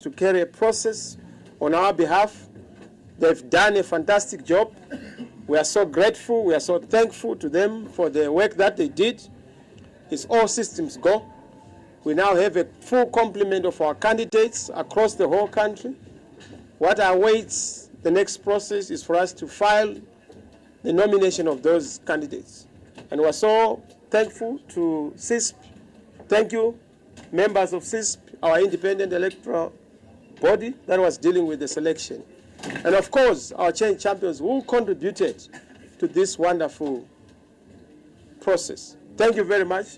to carry a process on our behalf. They've done a fantastic job. We are so grateful, we are so thankful to them for the work that they did. It's all systems go. We now have a full complement of our candidates across the whole country. What awaits the next process is for us to file the nomination of those candidates. And we're so thankful to CCC. Thank you, members of CCC, our independent electoral body that was dealing with the selection. And of course, our change champions who contributed to this wonderful process. Thank you very much.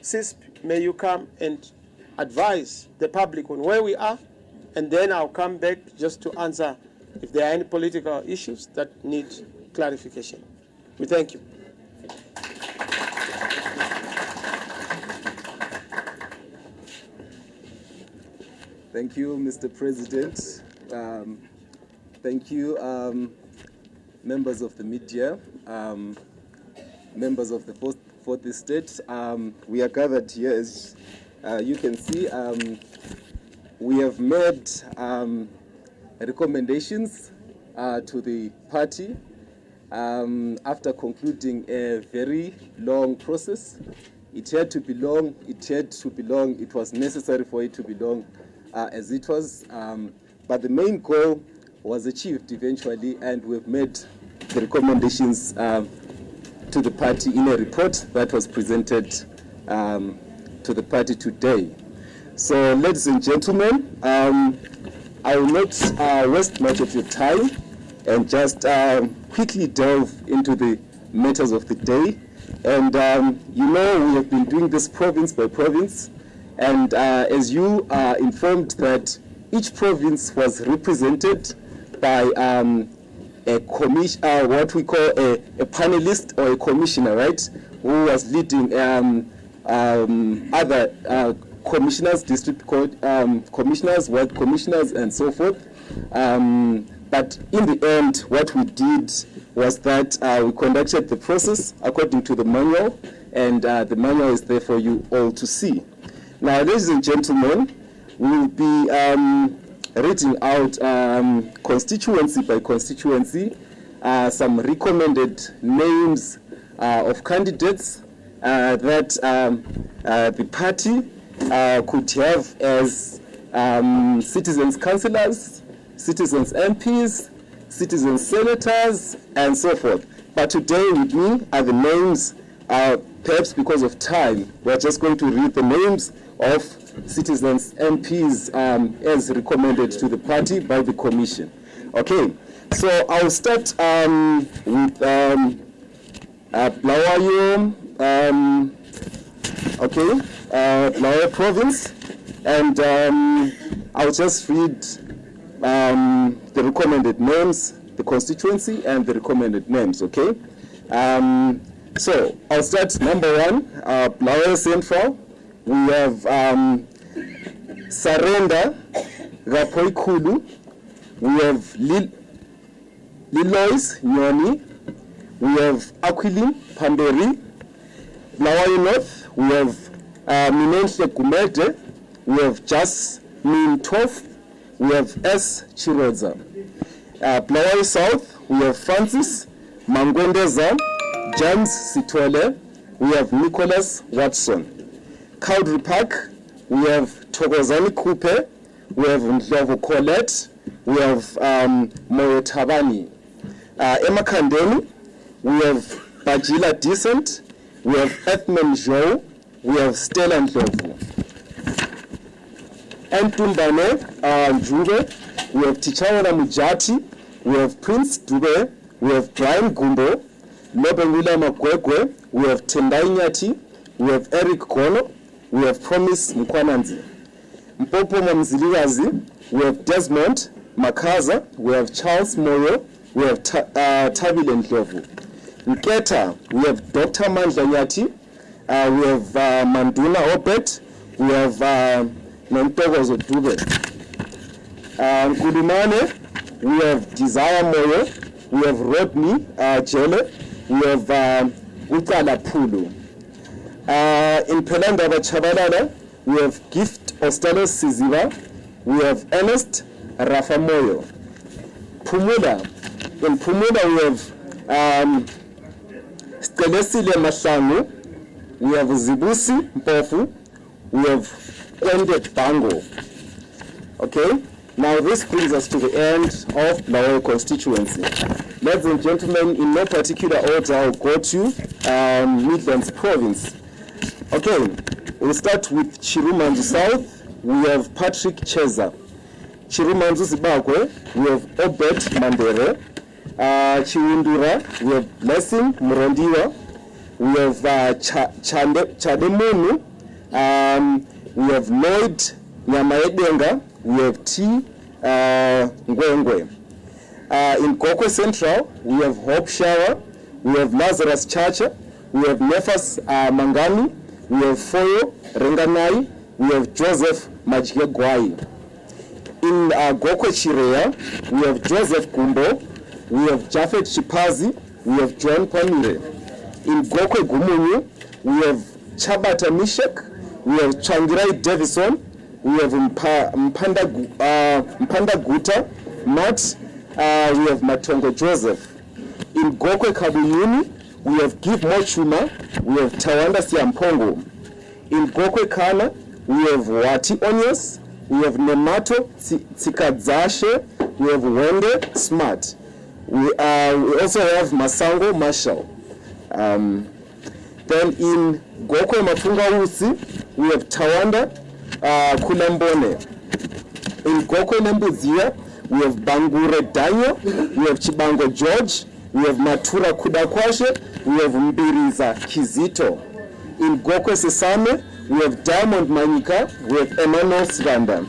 CCC, may you come and advise the public on where we are, and then I'll come back just to answer if there are any political issues that need clarification. We thank you. Thank you, Mr. President. Thank you, members of the media, members of the Fourth Estate. We are gathered here, as you can see. We have made recommendations to the party after concluding a very long process. It had to be long, it was necessary for it to be long as it was, but the main goal was achieved eventually, and we've made the recommendations to the party in a report that was presented to the party today. So, ladies and gentlemen, I will not waste much of your time and just quickly delve into the matters of the day. And you know, we have been doing this province by province, and as you are informed that each province was represented by a what we call a panelist or a commissioner, right, who was leading other commissioners, district commissioners, ward commissioners, and so forth. But in the end, what we did was that we conducted the process according to the manual, and the manual is there for you all to see. Now, ladies and gentlemen, we'll be reading out constituency by constituency some recommended names of candidates that the party could have as citizens' councillors, citizens' MPs, citizens' senators, and so forth. But today with me are the names, perhaps because of time, we're just going to read the names of citizens' MPs as recommended to the party by the commission. Okay, so I'll start with Blawayo, Blawayo province, and I'll just read the recommended names, the constituency, and the recommended names, okay? So I'll start number one, Blawayo Central. We have Sarenda Gapoikulu. We have Lilois Nyoni. We have Aquilin Pandori. Blawayo North, we have Minenhle Kumete. We have Jasmine Tof. We have S. Chiroza. Blawayo South, we have Francis Mangwendeza, James Sitole. We have Nicholas Watson. Cowdrey Park, we have Thokozani Kupe, we have Ndlovu Colette, we have Moyo Tabani. Emakhandeni, we have Bajila Decent, we have Ethman Joe, we have Stella Ndlovu. Entumbane Njube, we have Tichawana Mujati, we have Prince Dube, we have Brian Gumbo, Lobe William Magwegwe, we have Tendai Nyati, we have Eric Kono, we have Promise Mkwananzi. Mpopo Mamziligazi, we have Desmond Makaza, we have Charles Moyo, we have Tabile Ndlovu. Nketa, we have Dr. Mandla Nyati, we have Manduna Obet, we have Nontogozo Dube. Nkudumane, we have Desire Moyo, we have Rodney Jele, we have Utala Pulu. In Pelanda Chabalala, we have Gift Ostalos Siziva, we have Ernest Rafamoyo. Pumula, in Pumula we have Stelesile Mashangu, we have Zibusi Mpofu, we have Ende Bango. Okay, now this brings us to the end of Blaoy constituency. Ladies and gentlemen, in no particular order, I'll go to Midlands province. Okay, we'll start with Chirumanzu South. We have Patrick Cheza. Chirumanzu Zimbabwe, we have Obed Mandere. Chiwundura, we have Blessing Murondiwa. We have Chademonu. We have Lloyd Nyamaedenga. We have T. Ngwengwe. In Gokwe Central, we have Hope Shower. We have Lazarus Chacha. We have Nefas Mangani. We have Foyo Renganai. We have Joseph Majigegwai. In Gokwe Chirea, we have Joseph Kumbo. We have Jafet Chipazi. We have John Pamire. In Gokwe Gumunyu, we have Chabata Mishek. We have Changirai Davison. We have Mpanda Guta, Matt. We have Matongo Joseph. In Gokwe Kabuyuni, we have Give Mochuma. We have Tawanda Siampongo. In Gokwe Kana, we have Wati Onyes. We have Nemato Tsikadzashe. We have Wende Smart. We also have Masango Marshall. Then in Gokwe Mafunga Usi, we have Tawanda Kulambone. In Gokwe Nembuzia, we have Bangure Daniel, we have Chibango George, we have Matura Kudakwashe, we have Mbiriza Kizito. In Gokwe Sesame, we have Diamond Manika, we have Emmanuel Sranda.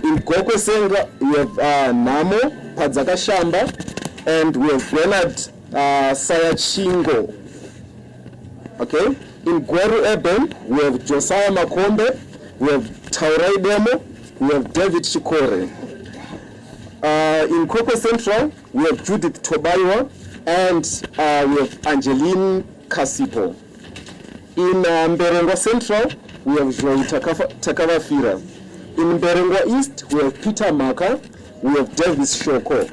In Gokwe Senga, we have Namo Padzaka Shamba, and we have Bernard Sayachingo. Okay? In Gweru Eben, we have Josiah Makombe, we have Taurai Demo, we have David Shikore. In Gokwe Central, we have Judith Tobaiwa, and we have Angeline Kasipo. In Mberengwa Central, we have Joy Takavafira. In Mberengwa East, we have Peter Maka, we have Davis Shoko.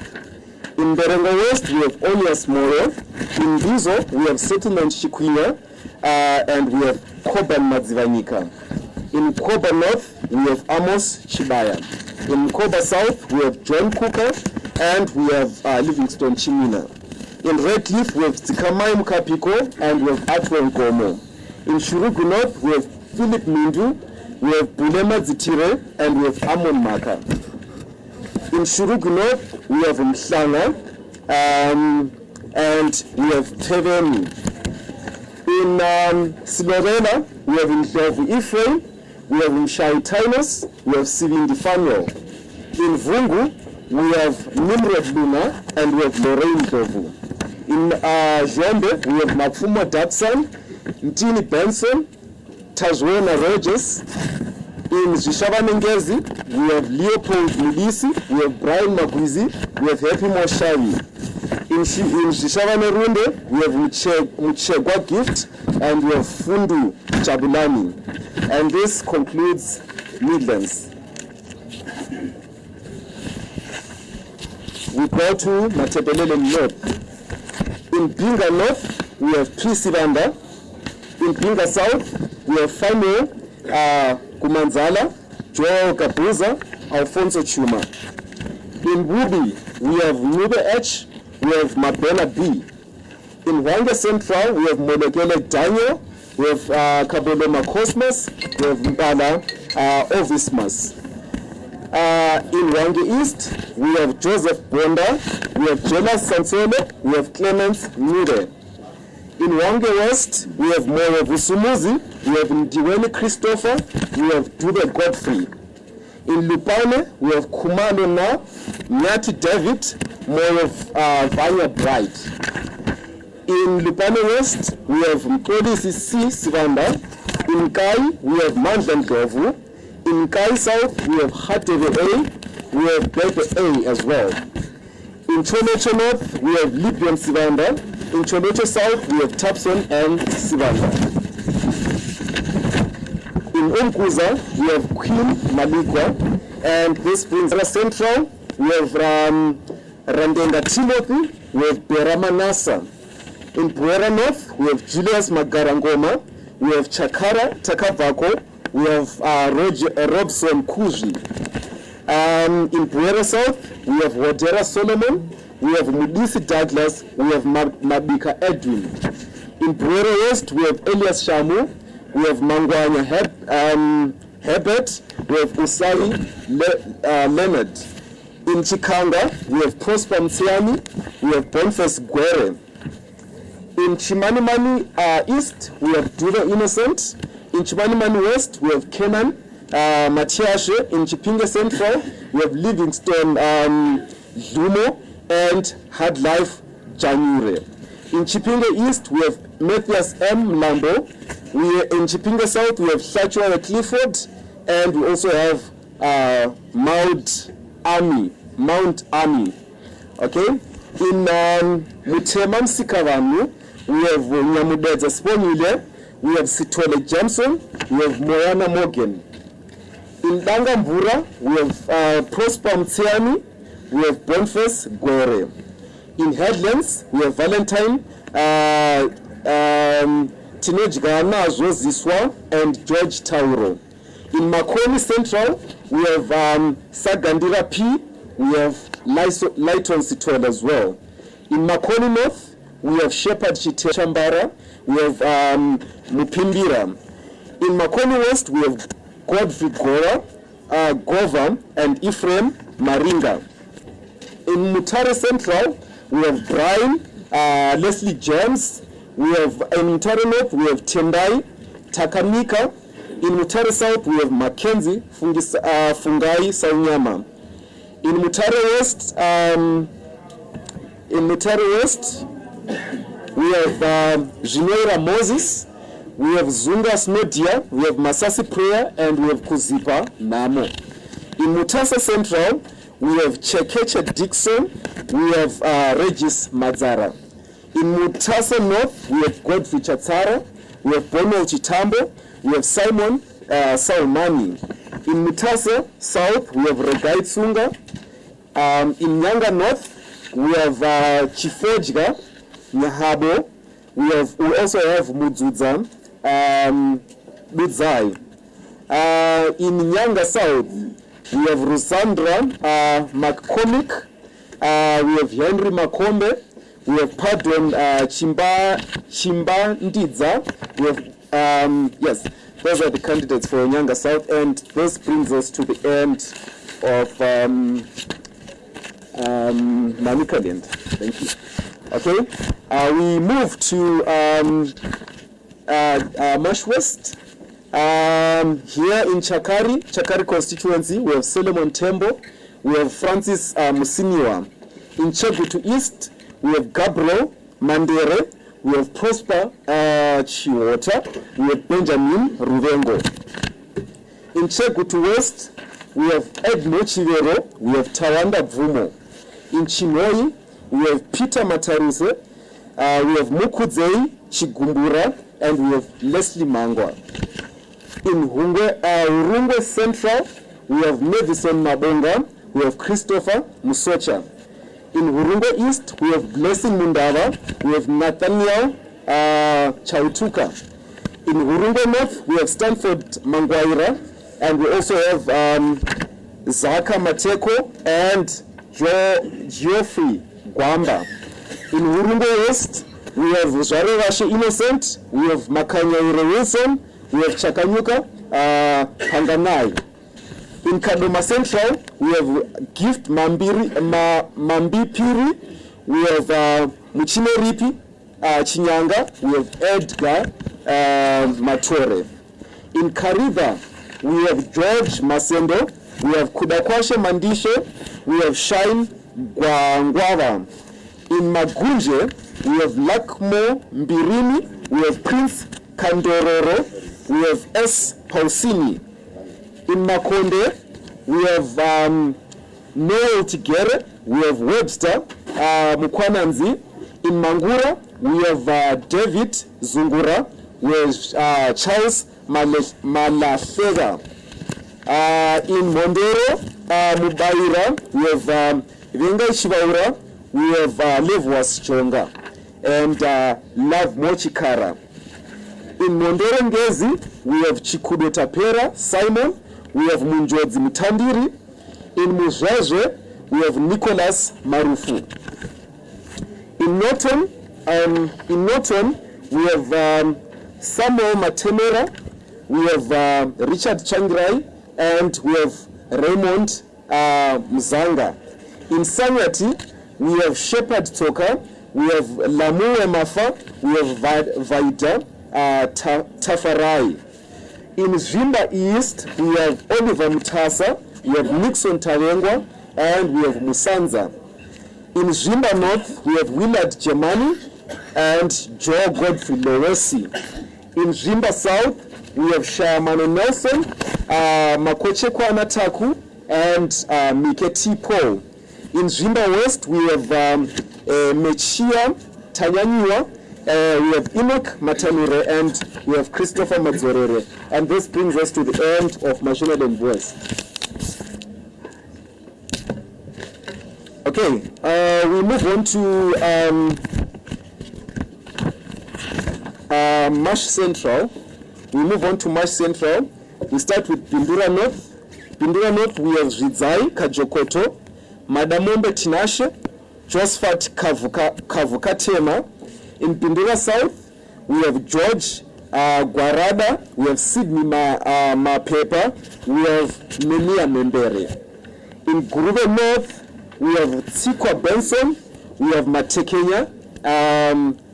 In Mberengwa West, we have Onias Moro. In Bizo, we have Settlement Shikwinya, and we have Koban Madzivanika. In Koba North, we have Amos Chibaya. In Koba South, we have John Cooker, and we have Livingstone Chimina. In Redcliffe, we have Tsikamai Mkapiko, and we have Atwen Gomo. In Shurugu North, we have Philip Mindu, we have Bulema Zitire, and we have Amon Maka. In Shurugu North, we have Mhlanga, and we have Teveni. In Silorela, we have Ndlovu Ephraim, we have Mshai Tinus, we have Sivindi Fanuel. In Vungu, we have Nimrod Luna, and we have Lorraine Dovu. In Zombe, we have Mafumo Datsan, Ntini Benson, Tazwena Rogers. In Zishavanengezi, we have Leopold Mulisi, we have Brian Magwizi, we have Happy Moshavi. In Zishavanarunde, we have Mchegwa Gift, and we have Fundu Chabulani. And this concludes Midlands. We go to Matebelele North. In Binga North, we have Prisivanda. In Binga South, we have Fano Kumanzala, Joel Kabuza, Alfonso Chuma. In Wubi, we have Nube H, we have Mabena B. In Wanga Central, we have Molekele Daniel, we have Kaboloma Cosmos, we have Mbala Ovismas. In Wange East, we have Joseph Bonda, we have Jonas Sansole, we have Clemens Nude. In Wange West, we have Moyo Vusumuzi, we have Ndiweni Christopher, we have Dube Godfrey. In Lupane, we have Kumalo Na, Nyati David, Moyo Vanya Bright. In Lupane West, we have Mkodi CCC Sivanda. In Kai, we have Mandlan Dovu. In Kai South, we have Hateve A, we have Bebe A as well. In Chonocho North, we have Libyan Sivanda. In Chonocho South, we have Tapson and Sivanda. In Umkuza, we have Queen Malikwa. And this brings us Central. We have Randenga Timothy, we have Beramanasa. In Buera North, we have Julius Magarangoma, we have Chakara Takavako, we have Robson Kuji. In Buera South, we have Wadera Solomon, we have Mudisi Douglas, we have Mabika Edwin. In Buera West, we have Elias Shamu, we have Mangwanya Herbert, we have Usai Leonard. In Chikanga, we have Prosper Mtsiani, we have Boniface Gwere. In Chimanimani East, we have Dudo Innocent. In Chimanimani West, we have Kenan Matiashe. In Chipinge Central, we have Livingstone Lumo and Hard Life Janure. In Chipinge East, we have Matthias M. Lambo. In Chipinge South, we have Shachua Clifford, and we also have Mount Army. Okay? In Mutema Msikavanu, we have Nyamudeza Sponile, we have Sitole Johnson, we have Moyana Morgan. In Dangambura, we have Prosper Mtsiani, we have Boniface Gwere. In Headlands, we have Valentine Teenage Gana Ziswa and George Tauro. In Makoni Central, we have Sagandira P, we have Lighton Sitole as well. In Makoni North, we have Shepherd Chite Chambara, we have Mupimbira. In Makoni West, we have Godfrey Gova and Ephraim Maringa. In Mutare Central, we have Brian, Leslie James. We have in Mutare North, we have Tendai Takanika. In Mutare South, we have Mackenzie Fungai Sanyama. In Mutare West, we have Jineira Moses, we have Zunga Snodia, we have Masasi Prayer, and we have Kuzipa Namo. In Mutasa Central, we have Chekeche Dixon, we have Regis Mazara. In Mutasa North, we have Godfrey Chatsara, we have Bono Chitambo, we have Simon Saumani. In Mutasa South, we have Regai Tsunga. In Nyanga North, we have Chifojga Nyahabo. We also have Mudzudza Budzai. In Nyanga South, we have Rusandra McCormick. We have Henry Makombe. We have Pardon Chimba Ndidza. We have yes, those are the candidates for Nyanga South, and this brings us to the end of Manicaland. Thank you. Okay, we move to Marsh West. Here in Chakari constituency, we have Solomon Tembo, we have Francis Musiniwa. In Chegutu East, we have Gabriel Mandere, we have Prosper Chiwota, we have Benjamin Ruvengo. In Chegutu West, we have Edmo Chivero, we have Tawanda Vumo. In Chinoi, we have Peter Mataruse, we have Mukudzei Chigumbura, and we have Leslie Mangwa. In Urungwe Central, we have Madison Mabonga, we have Christopher Musocha. In Urungwe East, we have Blessing Mundava, we have Nathaniel Chautuka. In Urungwe North, we have Stanford Mangwaira, and we also have Zaka Mateko and Geoffrey Gwamba. In Urungwe West, we have Zare Rashe Innocent, we have Makanya Wilson, we have Chakanyuka Panganai. In Kadoma Central, we have Gift Mambi Piri, we have Muchine Ripi Chinyanga, we have Edgar Matore. In Kariba, we have George Masendo, we have Kudakwashe Mandishe, we have Shine Gwangwava. In Magunje, we have Lakmo Mbirimi, we have Prince Kandororo, we have S. Pausini. In Makonde, we have Noel Tigere, we have Webster Mukwananzi. In Mangura, we have David Zungura, we have Charles Malafega. In Mondoro, Mubaira, we have Venga Shivaura, we have Levwas Chonga, and Love Mochikara. In Mondoro Ngezi, we have Chikudo Tapera, Simon, we have Munjodzi Mutandiri. In Mujaje, we have Nicholas Marufu. In Norton, we have Samuel Matemera, we have Richard Changrai, and we have Raymond Mzanga. In Sanyati, we have Shepard Toka, we have Lamu Emafa, we have Vaida Tafarai. In Zimba East, we have Oliver Mutasa, we have Nixon Tarengwa, and we have Musanza. In Zimba North, we have Willard Gemani and Joe Godfrey Lowesi. In Zimba South, we have Shamano Nelson, Makoche Kwanataku, and Miketi Paul. In Zimba West, we have Mechia Tanyanyiwa, we have Enoch Matanure, and we have Christopher Mazorere. And this brings us to the end of Mashonaland Voice. Okay, we move on to Marsh Central. We start with Bindura North. Bindura North, we have Rizai Kajokoto, Madamombe Tinashe, Josephat Kavukatema. In Bindura South, we have George Guarada, we have Sydney Mapepa, we have Melia Membere. In Guruve North, we have Tsikwa Benson, we have Matekenya,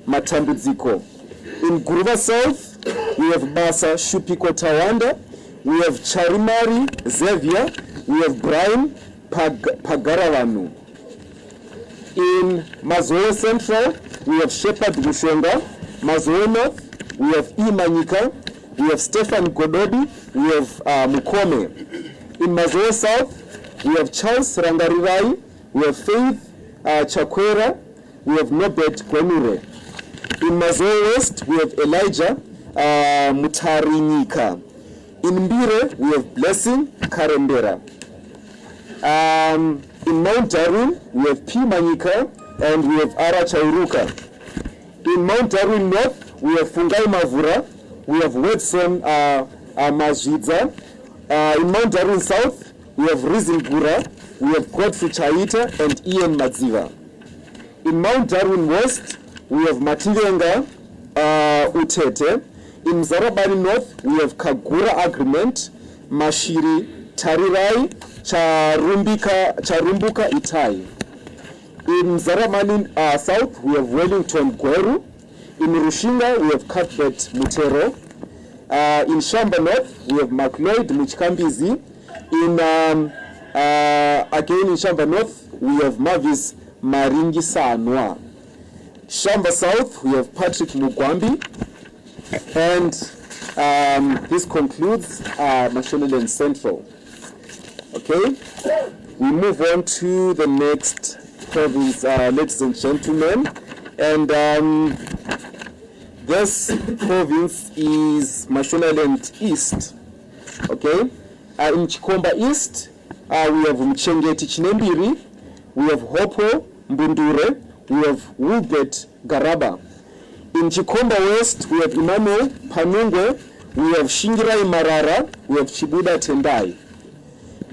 Matambuziko. In Guruva South, we have Basa Shupiko Tawanda, we have Charimari Xavier, we have Brian Pagaravanu. In Mazoe Central, we have Shepard Bushonga. Mazoe North, we have Imanyika, we have Stefan Godobi, we have Mukome. In Mazoe South, we have Charles Rangarirai, we have Faith Chakwera, we have Nobet Gwenure. In Mazoe West, we have Elijah Mutarinika. In Mbire, we have Blessing Karembera. In Mount Darwin, we have P. Manyika, and we have Ara Chauruka. In Mount Darwin North, we have Fungai Mavura, we have Wedson Mazidza. In Mount Darwin South, we have Rizin Gura, we have Godfrey Chaita, and Ian Madziva. In Mount Darwin West, we have Mativenga Utete. In Zarabani North, we have Kagura Agreement, Mashiri Tarirai, Charumbuka Itai. In Zaramani South, we have Wellington Gweru. In Rushinga, we have Cuthbert Mutero. In Shamba North, we have McLeod Muchkambizi. Again in Shamba North, we have Mavis Maringi Sanwa. Shamba South, we have Patrick Mugwambi. And this concludes Mashonaland Central. Okay, we move on to the next province, ladies and gentlemen. And this province is Mashonaland East. Okay, in Chikomba East, we have Mchengeti Chinembiri, we have Hopo Mbundure, we have Wilbert Garaba. In Chikomba West, we have Emmanuel Panungwe, we have Shingirai Marara, we have Chibuda Tendai.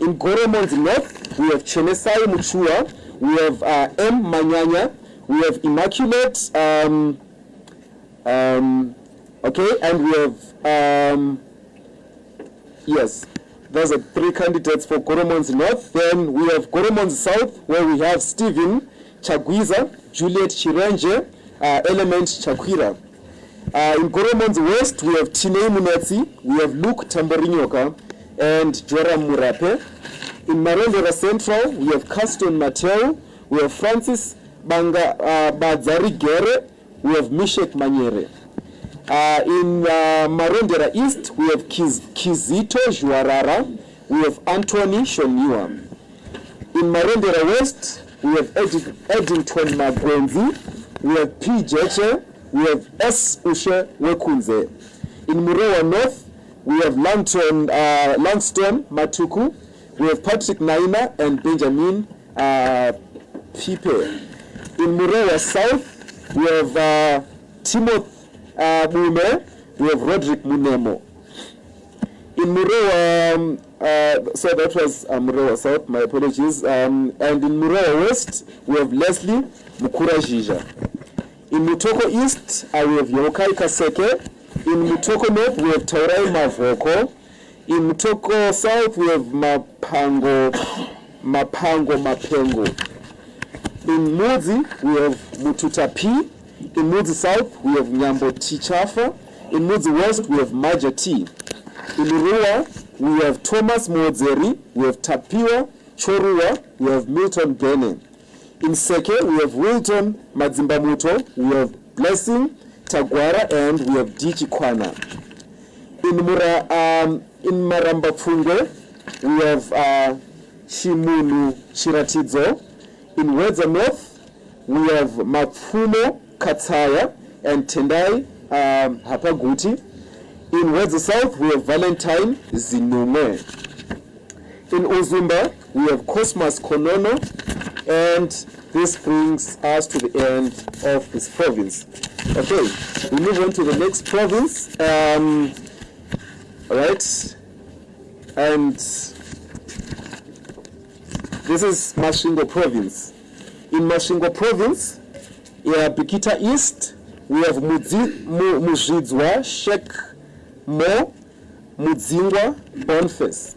In Goromons North, we have Chenesai Muchua, we have M. Manyanya, we have Immaculate, okay, and we have, yes, those are 3 candidates for Goromons North. Then we have Goromons South, where we have Stephen Chagwiza, Juliet Chiranje, Element Chakwira. In Goromons West, we have Tinei Munetsi, we have Luke Tamborinyoka, and Joram Murape. In Marondera Central, we have Caston Mateo, we have Francis Bazari Gere, we have Mishek Manyere. In Marondera East, we have Kizito Juarara, we have Anthony Shoniwa. In Marondera West, we have Eddington Magwenzi, we have P. Jeche, we have S. Ushe Wekunze. In Murewa North, we have Langston Matuku, we have Patrick Naina and Benjamin Pipe. In Murewa South, we have Timothy Mume, we have Roderick Munemo. In Murewa, so that was Murewa South, my apologies. And in Murewa West, we have Leslie Mukura Jija. In Mutoko East, we have Yokai Kaseke. In Mutoko North, we have Taurai Mavoko. In Mutoko South, we have Mapengo. In Mudzi, we have Mututa P. In Mudzi South, we have Nyambo Tichafa. In Mudzi West, we have Maja T. In Rua, we have Thomas Mozeri, we have Tapiwa Chorua, we have Milton Bene. In Seke, we have Wilton Madzimbamuto, we have Blessing Tagwara, and we have Dichi Kwana. In Maramba Funge, we have Shimulu Chiratidzo. In Wedza North, we have Mafumo Katsaya and Tendai Hapaguti. In Wedza South, we have Valentine Zinume. In Uzumba, we have Cosmas Konono, and this brings us to the end of this province. Okay, we move on to the next province. All right, and this is Masvingo Province. In Masvingo Province, Bikita East, we have Muzidzwa Sheikh Mo Mudzingwa Boniface.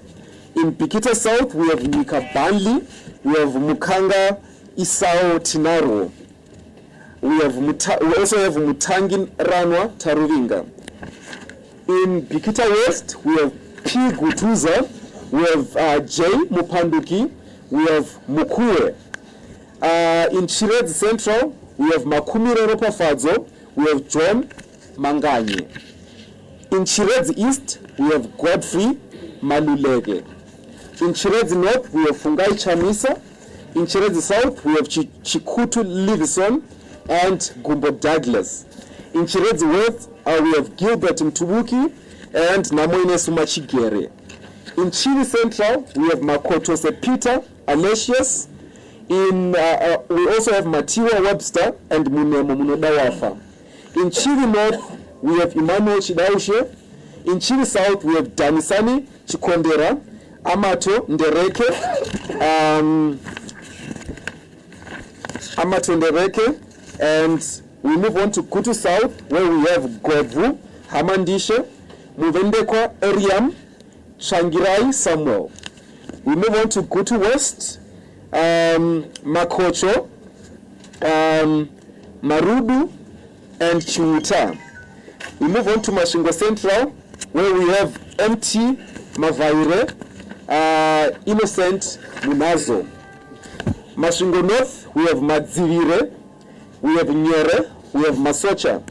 In Bikita South, we have Nika Banli, we have Mukanga Isao Tinaro. We also have Mutangin Ranwa Taruvinga. In Bikita West, we have P. Gutuza, we have J. Mupanduki, we have Mukue. In Chiredzi Central, we have Makumire Ropafadzo, we have John Manganye. In Chiredzi East, we have Godfrey Malulege. In Chiredzi North, we have Fungai Chamisa. In Chiredzi South, we have Chikutu Livison and Gumbo Douglas. In Chiredzi West, we have Gilbert Mtubuki and Namoine Sumachigere. In Chile Central, we have Makotose Peter Alesius. We also have Matiwa Webster and Munemo Munodawafa. In Chile North, we have Emmanuel Chidaushe. In Chile South, we have Danisani Chikondera, Amato Ndereke, and we move on to Kutu South, where we have Godvu, Hamandishe, Muvendekwa Eriam, Shangirai Samuel. We move on to Kutu West, Makocho, Marudu, and Chimuta. We move on to Masvingo Central, where we have MT Mavaire, Innocent Munazo. Masvingo North, we have Madzivire, we have Nyere, we have Masocha.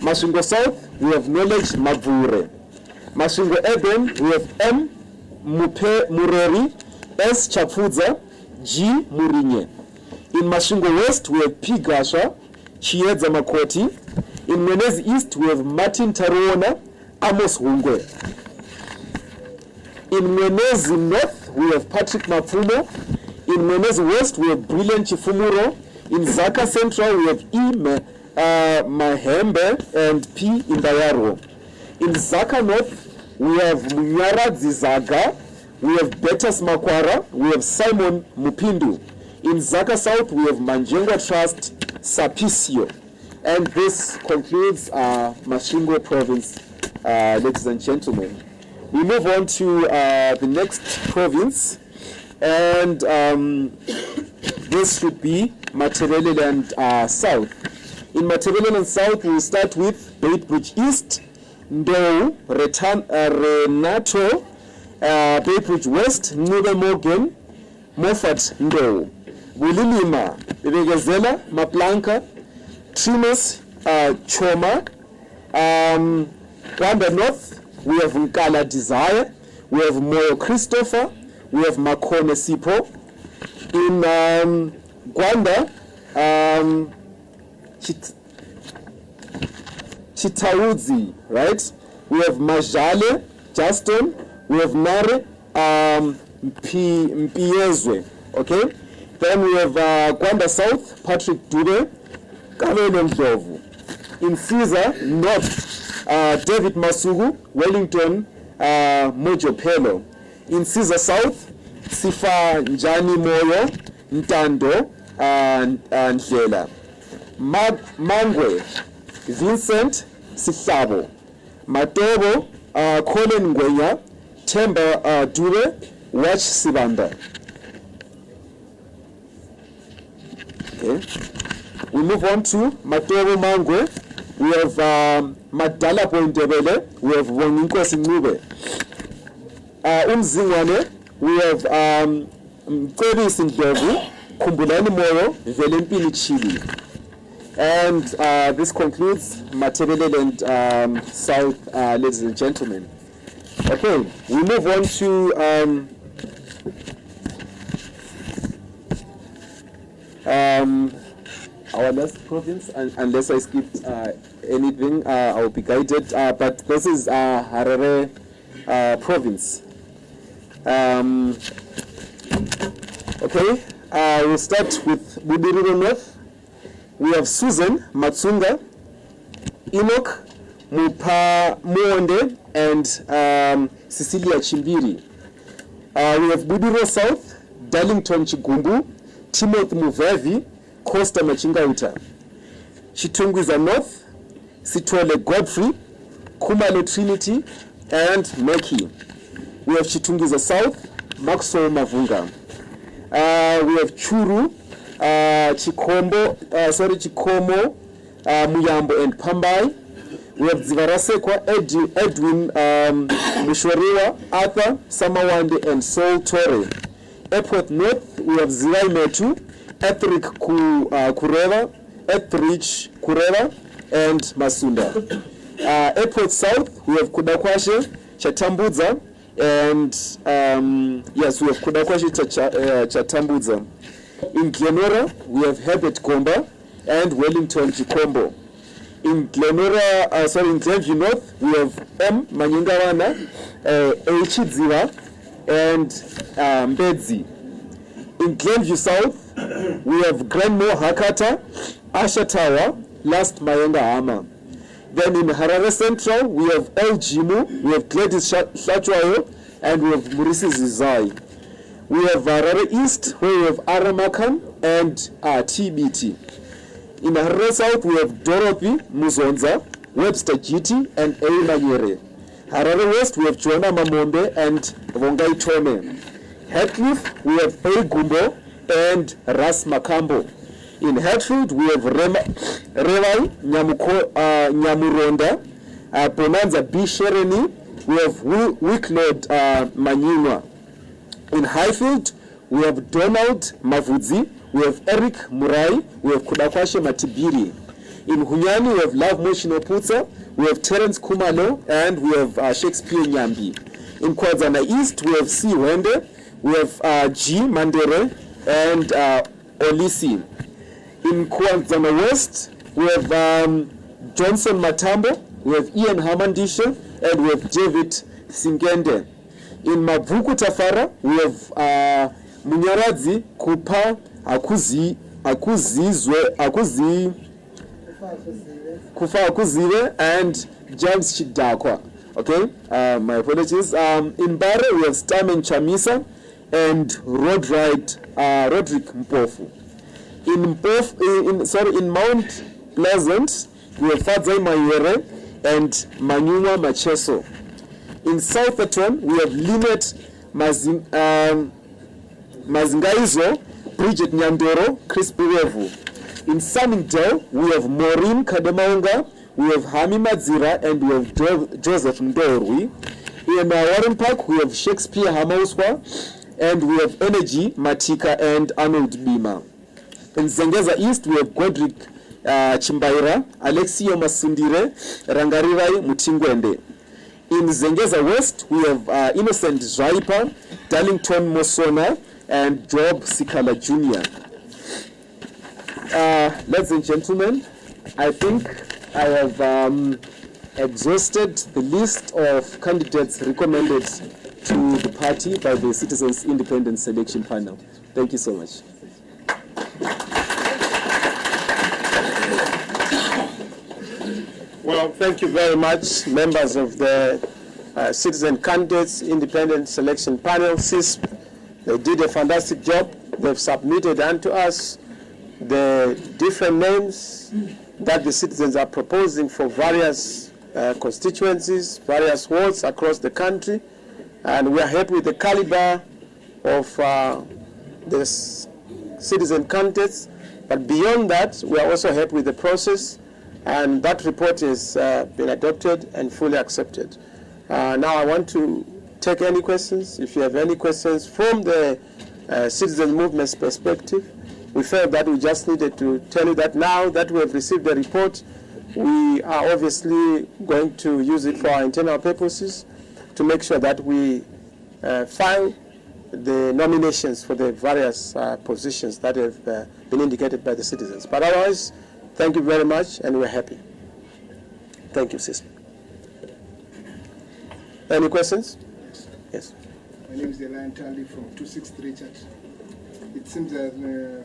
Masvingo South, we have Knowledge Mavure. Masvingo Urban, we have M. Mupe Mureri, S. Chapudza, G. Murinye. In Masvingo West, we have P. Gasha, Chiedza Makoti. In Menezi East, we have Martin Taruona, Amos Hungwe. In Menezi North, we have Patrick Mafumo. In Menezi West, we have Brilliant Chifumuro. In Zaka Central, we have E. Mahembe and P. Indayaro. In Zaka North, we have Munyara Zizaga. We have Betas Makwara. We have Simon Mupindu. In Zaka South, we have Manjengwa Trust Sapisio. And this concludes Masvingo Province, ladies and gentlemen. We move on to the next province, and this should be Matabeleland South. In Matabeleland South, we will start with Beitbridge East, Ndou, Renato, Beitbridge West, Nube Morgan, Moffat Ndou, Bulilima, Regazela, Maplanka, Trinos, Choma. Rwanda North, we have Nkala Desire, we have Moyo Christopher, we have Makone Sipo. In Gwanda, Chitauzi, right? We have Majale Justin, we have Nare Mpiezwe, okay? Then we have Gwanda South, Patrick Dube, Kamene Mdovu. In Caesar North, David Masugu, Wellington Mojo Pelo. In Caesar South, Sifa Njani Moyo, Ntando Ndlela. Mangwe, Vincent Sifabo. Matobo, Colin Ngwenya, Temba Dube, Watch Sibanda. Okay. We move on to Matobo Mangwe. We have Madala Pointebele. We have Woninko Sinube. Umzingwane. We have Mkobi Sindovu, Kumbulani Moro, Velempini Chili. And this concludes Matebele and South, ladies and gentlemen. Okay, we move on to our last province, and unless I skipped anything, I'll be guided. But this is Harare province. Okay, we'll start with Budiriro North. We have Susan Matsunga, Enoch Mupa Muonde, and Cecilia Chimbiri. We have Budiro South, Darlington Chigumbu, Timothy Muvevi, Costa Machingauta. Chitungwiza North, Sitole Godfrey, Kumalo Trinity, and Meki. We have Chitungwiza South, Maxwell Mavunga. We have Churu, Chikomo, Muyambo and Pambai. We have Zivarasekwa, Edwin Mushwariwa, Arthur, Samawande, and Saul Torre. Airport North, we have Zirai Metu, Ethric Kureva, Ethrich Kureva, and Masunda. Airport South, we have Kudakwashe, Chatambuza, and yes, we have Kudakwashe Chatambuza. In Glenora, we have Herbert Komba and Wellington Chikombo. In Glenora, in Glenview North, we have M. Manyingawana, Eichidziwa, and Mbedzi. In Glenview South, we have Grandmo Hakata, Asha Tower, Last Mayenga Hama. Then in Harare Central, we have El Jimu, we have Gladys Shatwayo, and we have Murisi Zizai. We have Harare East, where we have Aramakan and TBT. In Harare South, we have Dorothy Muzonza, Webster GT, and Eina Nyere. Harare West, we have Joanna Mamombe and Vongai Tome. Heathcliff, we have A. Gumbo and Ras Makambo. In Hatfield, we have Rewai Nyamuronda, Bonanza B. Shereni, we have Wicklord Manyinwa. In Highfield, we have Donald Mavudzi, we have Eric Murai, we have Kudakwashe Matibiri. In Hunyani, we have Love Moshinopuza, we have Terence Kumalo, and we have Shakespeare Nyambi. In Kwazana East, we have C. Wende, we have G. Mandere, and Olisi. In Kwazana West, we have Johnson Matambo, we have Ian Hamandisha, and we have David Singende. In Mavuku Tafara, we have Munyaradzi Kupa Kufa Akuzive and James Chidakwa. Okay, my apologies. In Bare, we have Stamen Chamisa and Rodrick Mpofu. In Mount Pleasant, we have Fadzai Mayere and Manyuma Macheso. In Southerton, we have Linet Mazingaizo, Bridget Nyandoro, Chris Birevu. In Sunningdale, we have Maureen Kademaunga, we have Hami Madzira, and we have Joseph Ndorwi. In Warren Park, we have Shakespeare Hamauswa, and we have Energy Matika and Arnold Bima. In Zengeza East, we have Godric Chimbaira, Alexio Masundire, Rangarirai Mutingwende. In Zengeza West, we have Innocent Zwaipa, Darlington Mosona, and Job Sikala Jr. Ladies and gentlemen, I think I have exhausted the list of candidates recommended to the party by the Citizens Independent Selection Panel. Thank you so much. Well, thank you very much, members of the Citizen Candidates Independent Selection Panel, CISP. They did a fantastic job. They've submitted unto us the different names that the citizens are proposing for various constituencies, various wards across the country. And we are happy with the caliber of the citizen candidates. But beyond that, we are also happy with the process. And that report has been adopted and fully accepted. Now I want to take any questions. If you have any questions from the citizen movement's perspective, we felt that we just needed to tell you that now that we have received the report, we are obviously going to use it for our internal purposes to make sure that we file the nominations for the various positions that have been indicated by the citizens. But otherwise, thank you very much, and we're happy. Thank you, Sis. Any questions? Yes. My name is Elian Tali from 263 Church. It seems that the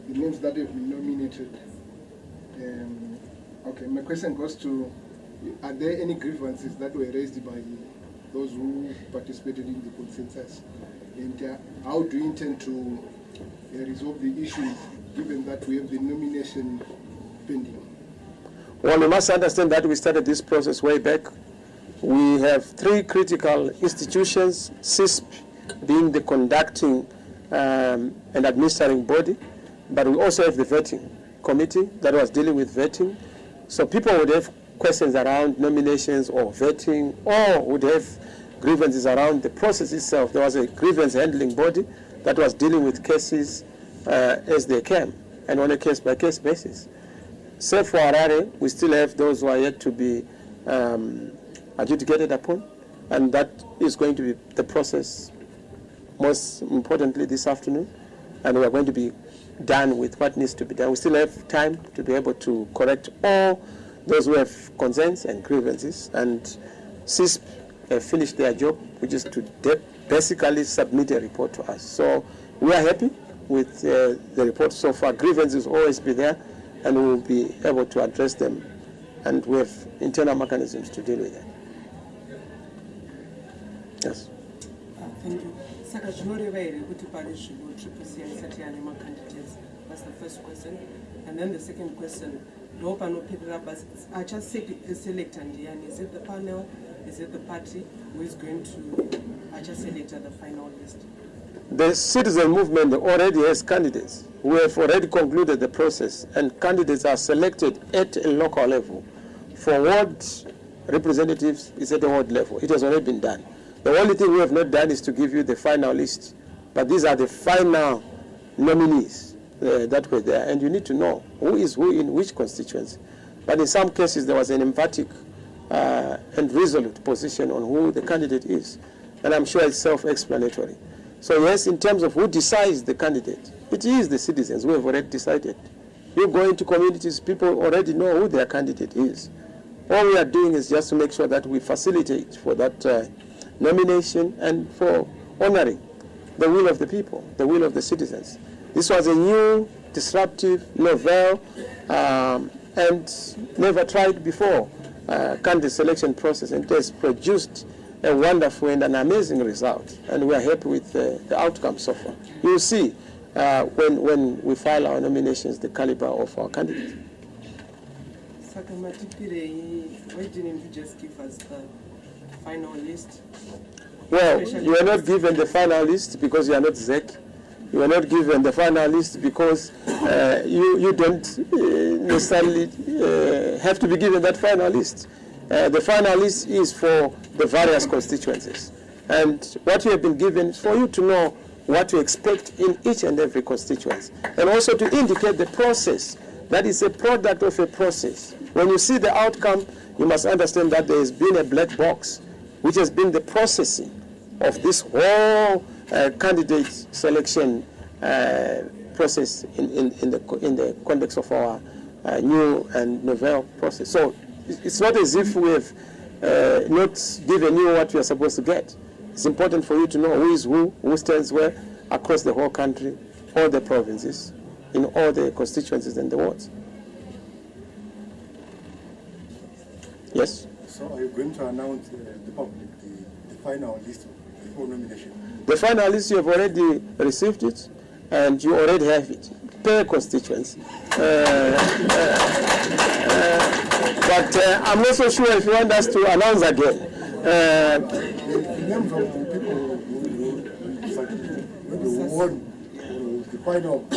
names that have been nominated. Okay, my question goes to: are there any grievances that were raised by those who participated in the consensus? And how do you intend to resolve the issue, given that we have the nomination pending? Well, you must understand that we started this process way back. We have three critical institutions, CISP being the conducting and administering body, but we also have the vetting committee that was dealing with vetting. So people would have questions around nominations or vetting, or would have grievances around the process itself. There was a grievance handling body that was dealing with cases as they came, and on a case-by-case basis. Save for Harare, we still have those who are yet to be adjudicated upon, and that is going to be the process, most importantly this afternoon, and we are going to be done with what needs to be done. We still have time to be able to correct all those who have concerns and grievances, and CISP have finished their job, which is to basically submit a report to us. So we are happy with the report so far. Grievances will always be there, and we will be able to address them, and we have internal mechanisms to deal with that. Yes. Thank you. That's the first question. And then the second question, I just select and is it the panel, is it the party who is going to just select the final list? The citizen movement already has candidates. We have already concluded the process, and candidates are selected at a local level. For ward representatives, it's at the ward level. It has already been done. The only thing we have not done is to give you the final list. But these are the final nominees that were there, and you need to know who is who in which constituency. But in some cases, there was an emphatic and resolute position on who the candidate is. And I'm sure it's self-explanatory. So yes, in terms of who decides the candidate, it is the citizens who have already decided. You go into communities, people already know who their candidate is. All we are doing is just to make sure that we facilitate for that nomination and for honoring the will of the people, the will of the citizens. This was a new, disruptive, novel, and never tried before candidate selection process, and it has produced a wonderful and an amazing result, and we are happy with the outcome so far. You will see when we file our nominations the caliber of our candidates. Why didn't you just give us the final list? Well, you are not given the final list because you are not ZEC. You are not given the final list because you don't necessarily have to be given that final list. The final list is for the various constituencies. And what you have been given is for you to know what to expect in each and every constituency. And also to indicate the process. That is a product of a process. When you see the outcome, you must understand that there has been a black box, which has been the processing of this whole candidate selection process in the context of our new and novel process. So It's not as if we have not given you what you are supposed to get. It's important for you to know who is who stands where, across the whole country, all the provinces, in all the constituencies and the wards. Yes? So are you going to announce the public the final list before nomination? The final list, you have already received it, and you already have it per constituency. But I'm not so sure if you want us to announce again. The names of the people who won the final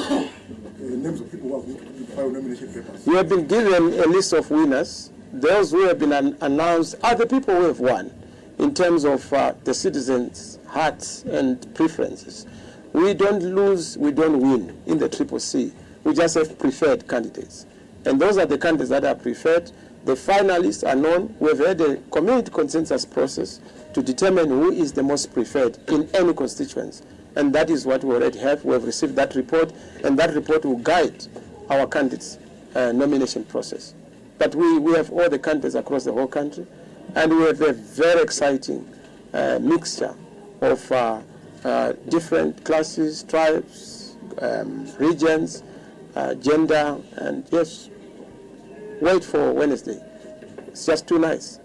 names of people who are going to do the final nomination papers. You have been given a list of winners. Those who have been announced are the people who have won in terms of the citizens' hearts and preferences. We don't lose, we don't win in the CCC. We just have preferred candidates. And those are the candidates that are preferred. The finalists are known. We've had a community consensus process to determine who is the most preferred in any constituency. And that is what we already have. We have received that report, and that report will guide our candidates' nomination process. But we have all the candidates across the whole country, and we have a very exciting mixture of different classes, tribes, regions, gender, and yes, wait for Wednesday. It's just too nice.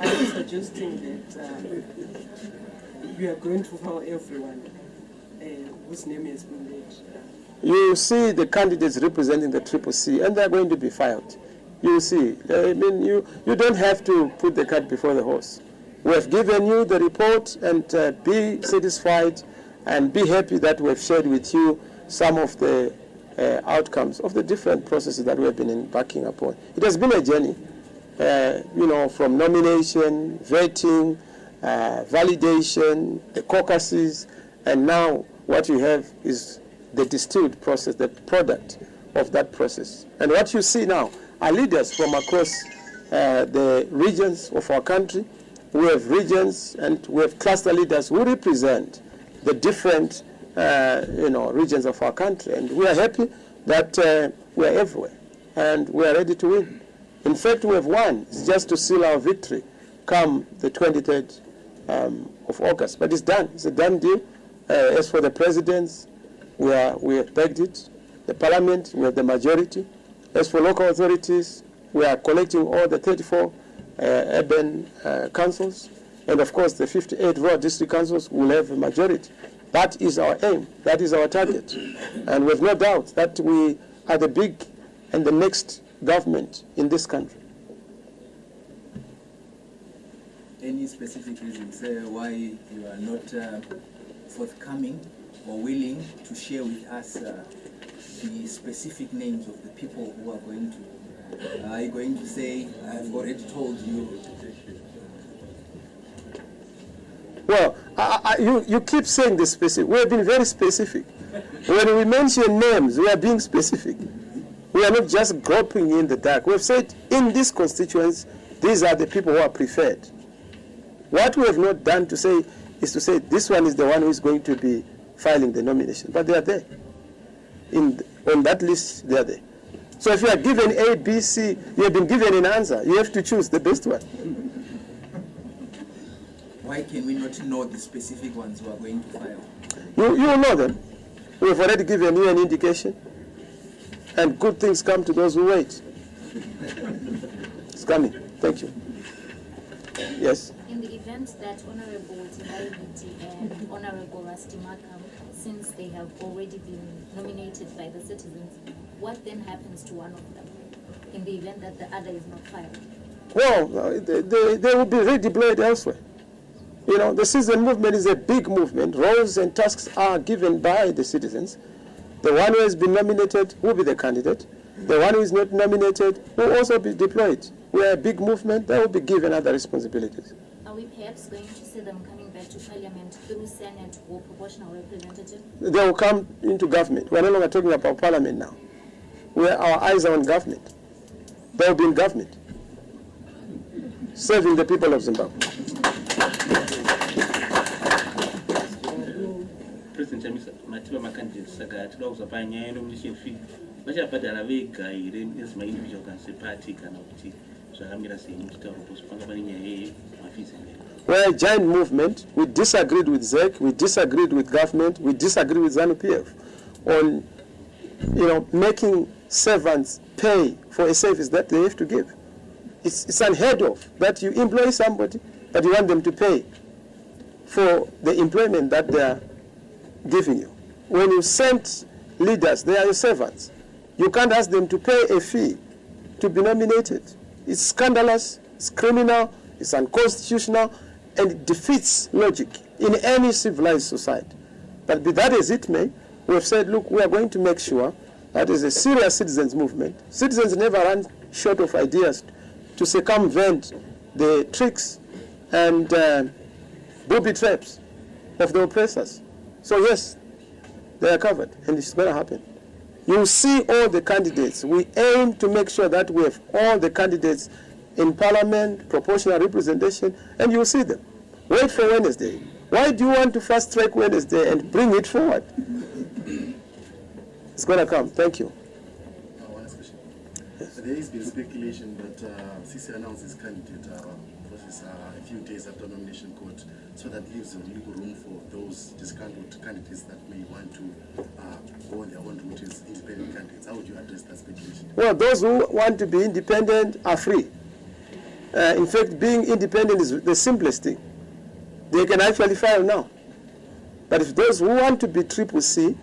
I'm suggesting that we are going to tell everyone whose name has been made. You see the candidates representing the CCC, and they're going to be filed. You see, I mean, you don't have to put the cart before the horse. We have given you the report, and be satisfied and be happy that we have shared with you some of the outcomes of the different processes that we have been embarking upon. It has been a journey, from nomination, vetting, validation, the caucuses, and now what you have is the distilled process, the product of that process. And what you see now are leaders from across the regions of our country. We have regions and we have cluster leaders who represent the different regions of our country. And we are happy that we are everywhere and we are ready to win. In fact, we have won. It's just to seal our victory come the 23rd of August. But it's done. It's a done deal. As for the presidents, we have pegged it. The parliament, we have the majority. As for local authorities, we are collecting all the 34 urban councils. And of course, the 58 rural district councils will have a majority. That is our aim. That is our target. And we have no doubt that we are the big and the next government in this country. Any specific reasons why you are not forthcoming or willing to share with us the specific names of the people who are going to? Are you going to say, I've already told you? Well, you keep saying the specific. We have been very specific. When we mention names, we are being specific. We are not just groping in the dark. We have said, in this constituency, these are the people who are preferred. What we have not done is to say, this one is the one who is going to be filing the nomination. But they are there. On that list, they are there. So if you are given A, B, C, you have been given an answer. You have to choose the best one. Why can we not know the specific ones who are going to file? You will know them. We have already given you an indication. And good things come to those who wait. It's coming. Thank you. Yes? In the event that Honorable Tilaibiti and Honorable Rusty Markham, since they have already been nominated by the citizens, what then happens to one of them in the event that the other is not filed? Well, they will be redeployed elsewhere. You know, the citizen movement is a big movement. Roles and tasks are given by the citizens. The one who has been nominated will be the candidate. The one who is not nominated will also be deployed. We are a big movement. They will be given other responsibilities. Are we perhaps going to see them coming back to Parliament through Senate or proportional representative? They will come into government. We are no longer talking about Parliament now. Our eyes are on government. They will be in government, serving the people of Zimbabwe. President Chamisa, Matiba candidates, Sagat, dogs of Pioneer nomination fee, vachabhadhara vega here as ma-individual party kana kuti zvakamira sei muchitaura kuti panga pane nyaya yemafizi mberi? We're a giant movement. We disagreed with ZEC, we disagreed with government, we disagreed with ZANU-PF on, making servants pay for a service that they have to give. It's unheard of that you employ somebody, but you want them to pay for the employment that they are giving you. When you send leaders, they are your servants. You can't ask them to pay a fee to be nominated. It's scandalous, it's criminal, it's unconstitutional, and it defeats logic in any civilized society. But be that as it may, we have said, look, we are going to make sure that is a serious citizens movement. Citizens never run short of ideas to circumvent the tricks and booby traps of the oppressors. So yes, they are covered, and it's going to happen. You see all the candidates. We aim to make sure that we have all the candidates in Parliament, proportional representation, and you'll see them. Wait for Wednesday. Why do you want to fast track Wednesday and bring it forward? It's going to come. Thank you. One last question. Yes. There has been speculation that CC announced his candidate process a few days after nomination court, so that leaves a legal room for those disgruntled candidates that may want to go on their own route as independent candidates. How would you address that speculation? Well, those who want to be independent are free. In fact, being independent is the simplest thing. They can actually file now. But if those who want to be Triple C,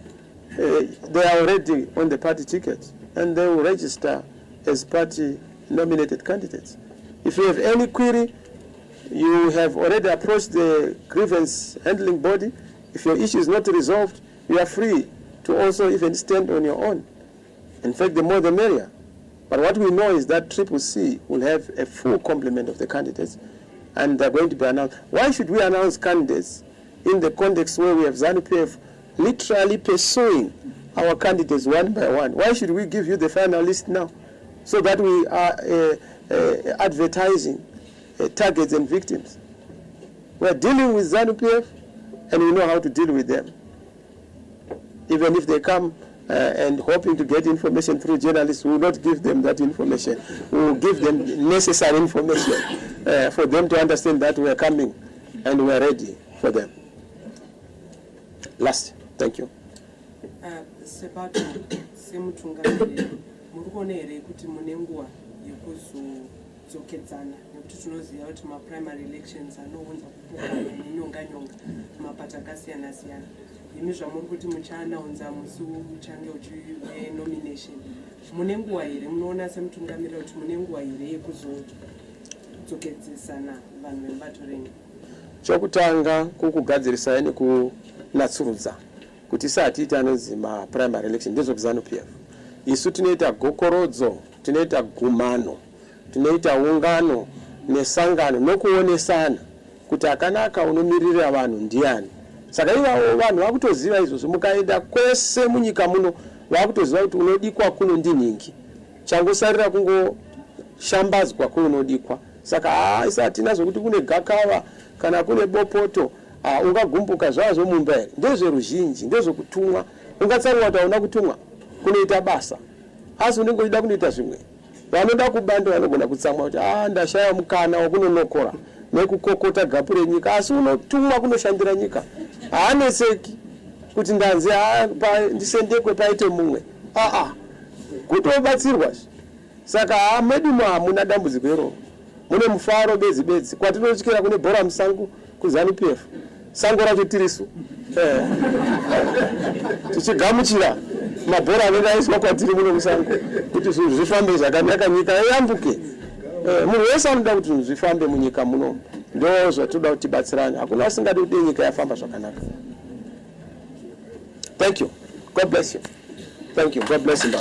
they are already on the party ticket, and they will register as party-nominated candidates. If you have any query, you have already approached the grievance handling body. If your issue is not resolved, you are free to also even stand on your own. In fact, the more the merrier. But what we know is that Triple C will have a full complement of the candidates, and they're going to be announced. Why should we announce candidates in the context where we have ZANU-PF literally pursuing our candidates one by one? Why should we give you the final list now, so that we are advertising targets and victims? We're dealing with ZANU-PF, and we know how to deal with them. Even if they come and hoping to get information through journalists, we will not give them that information. We will give them necessary information for them to understand that we are coming and we are ready for them. Last, thank you. Sebato semutungamiri muri kuona here kuti mune nguva yekuzodzokedzana nekuti tinoziva kuti maprimary elections anounza kupokana nenyonga-nyonga mumapata akasiyana siyana. Imi zvamuri kuti muchaanaunza musi uchange uchive nomination, mune nguva here, munoona semutungamirira kuti mune nguva here yekuzodzokedzesana vanhu vemubato renyu? Chokutanga kukugadzirisa nekunatsurudza kuti isati ita anonzi maprimary election ndezvekuzanu-PF. Isu tinoita gokorodzo, tinoita gumano, tinoita ungano nesangano nokuonesana kuti akanaka unomirira vanhu ndiani. Saka ivavo vanhu vakutoziva izvozvo, mukaenda kwese munyika muno vakutoziva kuti unodikwa kuno ndiningi, changosarira kungoshambadzwa kunodikwa. Saka isati tinazvo kuti kune gakava kana kune bopoto ungagumbuka zvazvo mumba here. Ndezveruzhinji, ndezvekutumwa. Ungatsaruwa kuti hauna kutumwa kunoita basa, asi unenge uchida kunoita zvimwe. Vanoda kubanda vanogona kutsamwa kuti ndashaya mukana wakunonokora nekukokota gapu renyika, asi unotumwa kunoshandira nyika. Haaneseki kuti ndanzi ndisendekwe paite mumwe. Kutobatsirwa. Saka medu hamuna dambudziko iroro. Mune mufaro bedzi kwatinotyira kune bhora musango kuZANU-PF. Sango racho tirisu. Tichigamuchira mabhora anenge aiswa kwatiri muno musango kuti zvifambe zvakanaka, nyika yambuke. Munhu wese anoda kuti zvifambe munyika muno. Ndo zvatoda kuti tibatsirane. Hakuna asingadi kuti nyika yafamba zvakanaka. Thank you. God bless you. Thank you. God bless you.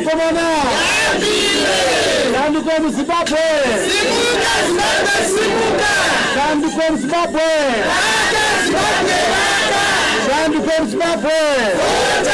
komana. Tanduko Zimbabwe. Tanduko Zimbabwe. Tanduko Zimbabwe.